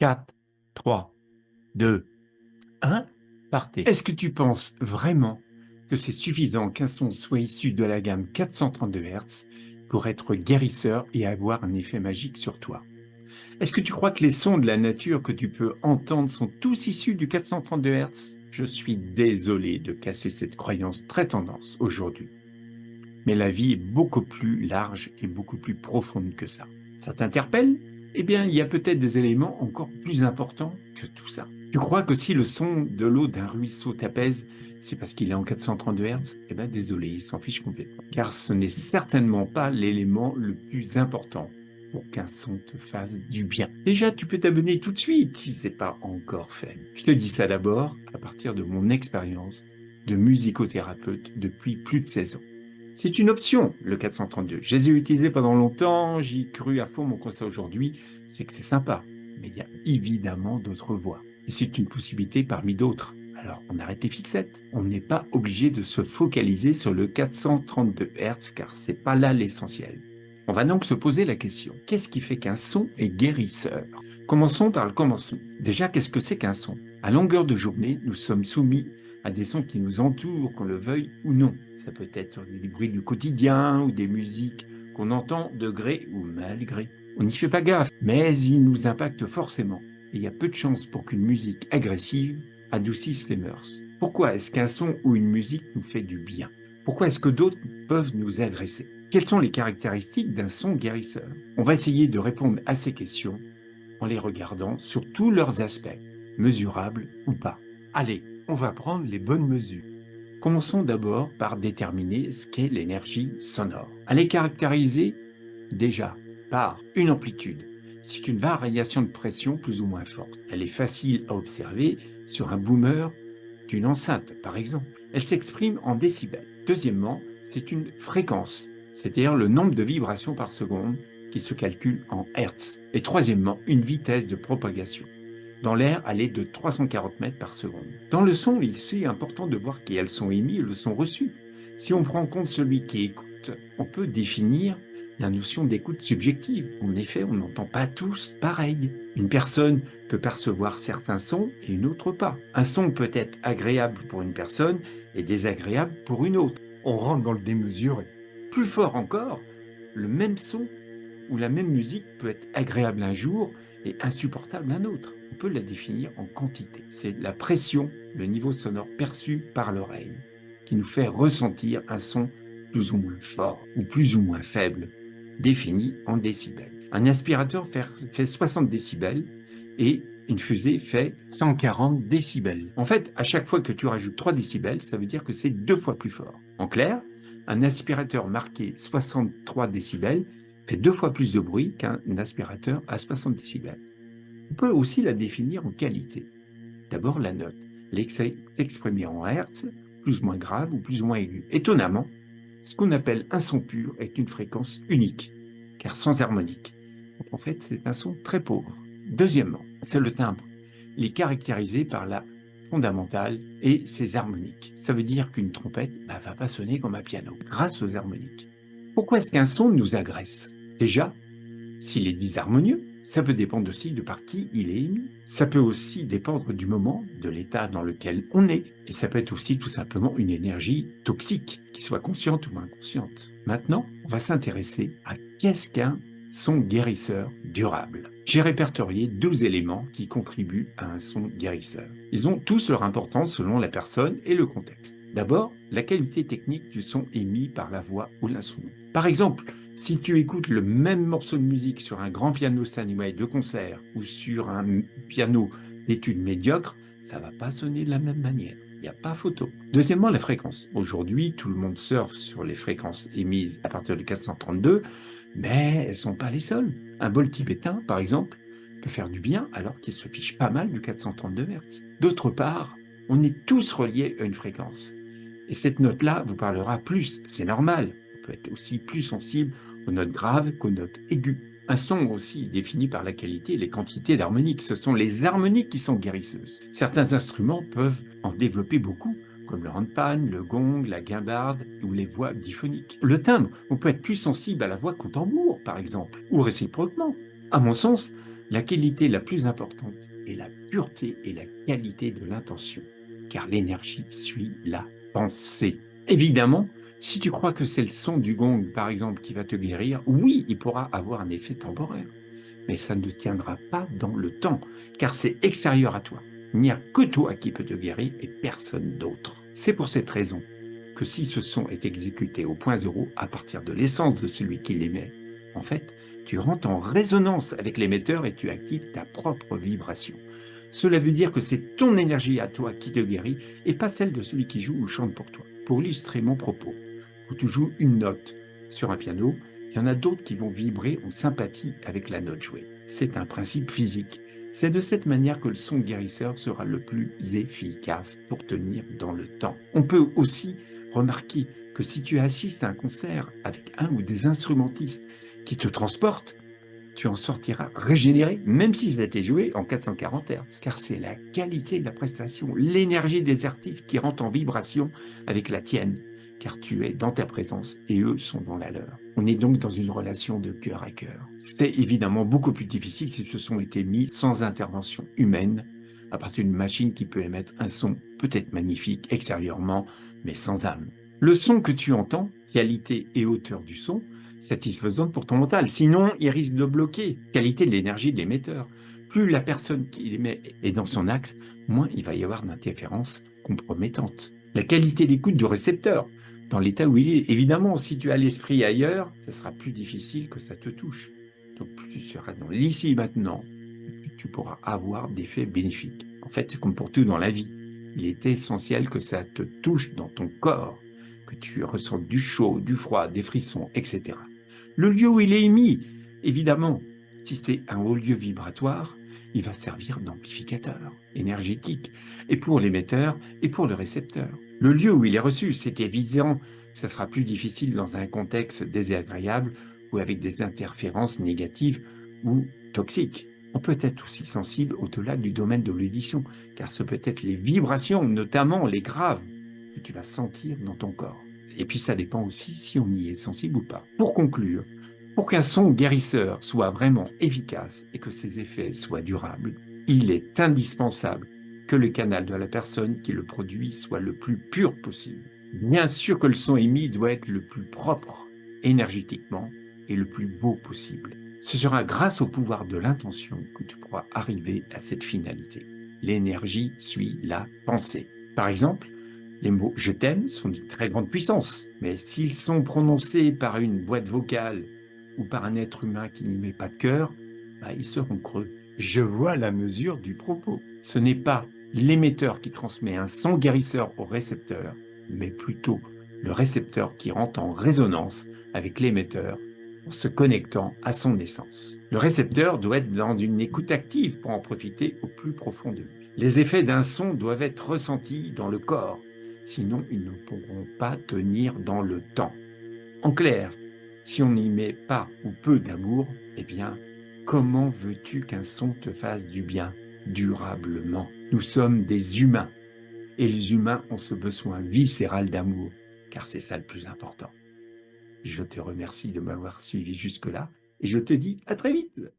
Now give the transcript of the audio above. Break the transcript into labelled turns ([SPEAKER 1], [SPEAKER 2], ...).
[SPEAKER 1] 4, 3, 2, 1, partez.
[SPEAKER 2] Est-ce que tu penses vraiment que c'est suffisant qu'un son soit issu de la gamme 432 Hz pour être guérisseur et avoir un effet magique sur toi? Est-ce que tu crois que les sons de la nature que tu peux entendre sont tous issus du 432 Hz? Je suis désolé de casser cette croyance très tendance aujourd'hui, mais la vie est beaucoup plus large et beaucoup plus profonde que ça. Ça t'interpelle? Eh bien, il y a peut-être des éléments encore plus importants que tout ça. Tu crois que si le son de l'eau d'un ruisseau t'apaise, c'est parce qu'il est en 432 Hz? Eh bien, désolé, il s'en fiche complètement. Car ce n'est certainement pas l'élément le plus important pour qu'un son te fasse du bien. Déjà, tu peux t'abonner tout de suite si ce n'est pas encore fait. Je te dis ça d'abord à partir de mon expérience de musicothérapeute depuis plus de 16 ans. C'est une option, le 432. Je les ai utilisés pendant longtemps, j'y cru à fond, mon conseil aujourd'hui, c'est que c'est sympa. Mais il y a évidemment d'autres voies. Et c'est une possibilité parmi d'autres. Alors on arrête les fixettes. On n'est pas obligé de se focaliser sur le 432 Hz car c'est pas là l'essentiel. On va donc se poser la question, qu'est-ce qui fait qu'un son est guérisseur? Commençons par le commencement. Déjà, qu'est-ce que c'est qu'un son? À longueur de journée, nous sommes soumis à des sons qui nous entourent, qu'on le veuille ou non. Ça peut être des bruits du quotidien ou des musiques qu'on entend de gré ou mal gré. On n'y fait pas gaffe, mais ils nous impactent forcément. Et il y a peu de chances pour qu'une musique agressive adoucisse les mœurs. Pourquoi est-ce qu'un son ou une musique nous fait du bien? Pourquoi est-ce que d'autres peuvent nous agresser? Quelles sont les caractéristiques d'un son guérisseur? On va essayer de répondre à ces questions en les regardant sur tous leurs aspects, mesurables ou pas. Allez, on va prendre les bonnes mesures. Commençons d'abord par déterminer ce qu'est l'énergie sonore. Elle est caractérisée déjà par une amplitude. C'est une variation de pression plus ou moins forte. Elle est facile à observer sur un boomer d'une enceinte, par exemple. Elle s'exprime en décibels. Deuxièmement, c'est une fréquence, c'est-à-dire le nombre de vibrations par seconde qui se calcule en Hertz. Et troisièmement, une vitesse de propagation. Dans l'air, elle est de 340 mètres par seconde. Dans le son, il est important de voir qu'il y a le son émis et le son reçu. Si on prend en compte celui qui écoute, on peut définir la notion d'écoute subjective. En effet, on n'entend pas tous pareil. Une personne peut percevoir certains sons et une autre pas. Un son peut être agréable pour une personne et désagréable pour une autre. On rentre dans le démesuré. Plus fort encore, le même son ou la même musique peut être agréable un jour et insupportable un autre. On peut la définir en quantité. C'est la pression, le niveau sonore perçu par l'oreille, qui nous fait ressentir un son plus ou moins fort ou plus ou moins faible, défini en décibels. Un aspirateur fait 60 décibels et une fusée fait 140 décibels. En fait, à chaque fois que tu rajoutes 3 décibels, ça veut dire que c'est 2 fois plus fort. En clair, un aspirateur marqué 63 décibels fait 2 fois plus de bruit qu'un aspirateur à 60 décibels. On peut aussi la définir en qualité. D'abord la note, l'exprimer en hertz, plus ou moins grave ou plus ou moins aigu. Étonnamment, ce qu'on appelle un son pur est une fréquence unique, car sans harmonique. Donc en fait, c'est un son très pauvre. Deuxièmement, c'est le timbre. Il est caractérisé par la fondamentale et ses harmoniques. Ça veut dire qu'une trompette ne va pas sonner comme un piano, grâce aux harmoniques. Pourquoi est-ce qu'un son nous agresse? Déjà, s'il est disharmonieux, ça peut dépendre aussi de par qui il est émis. Ça peut aussi dépendre du moment, de l'état dans lequel on est. Et ça peut être aussi tout simplement une énergie toxique, qui soit consciente ou inconsciente. Maintenant, on va s'intéresser à qu'est-ce qu'un son guérisseur durable. J'ai répertorié 12 éléments qui contribuent à un son guérisseur. Ils ont tous leur importance selon la personne et le contexte. D'abord, la qualité technique du son émis par la voix ou l'instrument. Par exemple, si tu écoutes le même morceau de musique sur un grand piano Steinway de concert ou sur un piano d'études médiocre, ça va pas sonner de la même manière. Il n'y a pas photo. Deuxièmement, la fréquence. Aujourd'hui, tout le monde surfe sur les fréquences émises à partir du 432, mais elles ne sont pas les seules. Un bol tibétain, par exemple, peut faire du bien alors qu'il se fiche pas mal du 432 Hz. D'autre part, on est tous reliés à une fréquence. Et cette note-là vous parlera plus, c'est normal. On peut être aussi plus sensible aux notes graves qu'aux notes aiguës. Un son aussi est défini par la qualité et les quantités d'harmoniques. Ce sont les harmoniques qui sont guérisseuses. Certains instruments peuvent en développer beaucoup, comme le handpan, le gong, la guimbarde ou les voix diphoniques. Le timbre, on peut être plus sensible à la voix qu'au tambour, par exemple, ou réciproquement. À mon sens, La qualité la plus importante est la pureté et la qualité de l'intention, car l'énergie suit la pensée. Évidemment, si tu crois que c'est le son du gong, par exemple, qui va te guérir, oui, il pourra avoir un effet temporaire, mais ça ne tiendra pas dans le temps, car c'est extérieur à toi. Il n'y a que toi qui peux te guérir et personne d'autre. C'est pour cette raison que si ce son est exécuté au point zéro, à partir de l'essence de celui qui l'émet, en fait, tu rentres en résonance avec l'émetteur et tu actives ta propre vibration. Cela veut dire que c'est ton énergie à toi qui te guérit et pas celle de celui qui joue ou chante pour toi. Pour illustrer mon propos, quand tu joues une note sur un piano, il y en a d'autres qui vont vibrer en sympathie avec la note jouée. C'est un principe physique. C'est de cette manière que le son guérisseur sera le plus efficace pour tenir dans le temps. On peut aussi remarquer que si tu assistes à un concert avec un ou des instrumentistes qui te transportent, tu en sortiras régénéré, même si ça a été joué en 440 Hz, car c'est la qualité de la prestation, l'énergie des artistes qui rentre en vibration avec la tienne, car tu es dans ta présence et eux sont dans la leur. On est donc dans une relation de cœur à cœur. C'est évidemment beaucoup plus difficile si ce son était mis sans intervention humaine, à partir d'une machine qui peut émettre un son peut-être magnifique extérieurement, mais sans âme. Le son que tu entends, qualité et hauteur du son, satisfaisante pour ton mental. Sinon, il risque de bloquer. Qualité de l'énergie de l'émetteur. Plus la personne qui l'émet est dans son axe, moins il va y avoir d'interférences compromettantes. La qualité d'écoute du récepteur, dans l'état où il est. Évidemment, si tu as l'esprit ailleurs, ça sera plus difficile que ça te touche. Donc, plus tu seras dans l'ici et maintenant, plus tu pourras avoir d'effets bénéfiques. En fait, comme pour tout dans la vie, il est essentiel que ça te touche dans ton corps, que tu ressentes du chaud, du froid, des frissons, etc. Le lieu où il est émis, évidemment, si c'est un haut lieu vibratoire, il va servir d'amplificateur énergétique, et pour l'émetteur et pour le récepteur. Le lieu où il est reçu, c'est évident que ça sera plus difficile dans un contexte désagréable ou avec des interférences négatives ou toxiques. On peut être aussi sensible au-delà du domaine de l'audition, car ce peut être les vibrations, notamment les graves, que tu vas sentir dans ton corps. Et puis ça dépend aussi si on y est sensible ou pas. Pour conclure, pour qu'un son guérisseur soit vraiment efficace et que ses effets soient durables, il est indispensable que le canal de la personne qui le produit soit le plus pur possible. Bien sûr que le son émis doit être le plus propre énergétiquement et le plus beau possible. Ce sera grâce au pouvoir de l'intention que tu pourras arriver à cette finalité. L'énergie suit la pensée. Par exemple, les mots je t'aime sont d'une très grande puissance, mais s'ils sont prononcés par une boîte vocale ou par un être humain qui n'y met pas de cœur, ils seront creux. Je vois la mesure du propos. Ce n'est pas l'émetteur qui transmet un son guérisseur au récepteur, mais plutôt le récepteur qui rentre en résonance avec l'émetteur en se connectant à son essence. Le récepteur doit être dans une écoute active pour en profiter au plus profond de lui. Les effets d'un son doivent être ressentis dans le corps, sinon ils ne pourront pas tenir dans le temps. En clair, si on n'y met pas ou peu d'amour, eh bien, comment veux-tu qu'un son te fasse du bien durablement? Nous sommes des humains, et les humains ont ce besoin viscéral d'amour, car c'est ça le plus important. Je te remercie de m'avoir suivi jusque-là, et je te dis à très vite.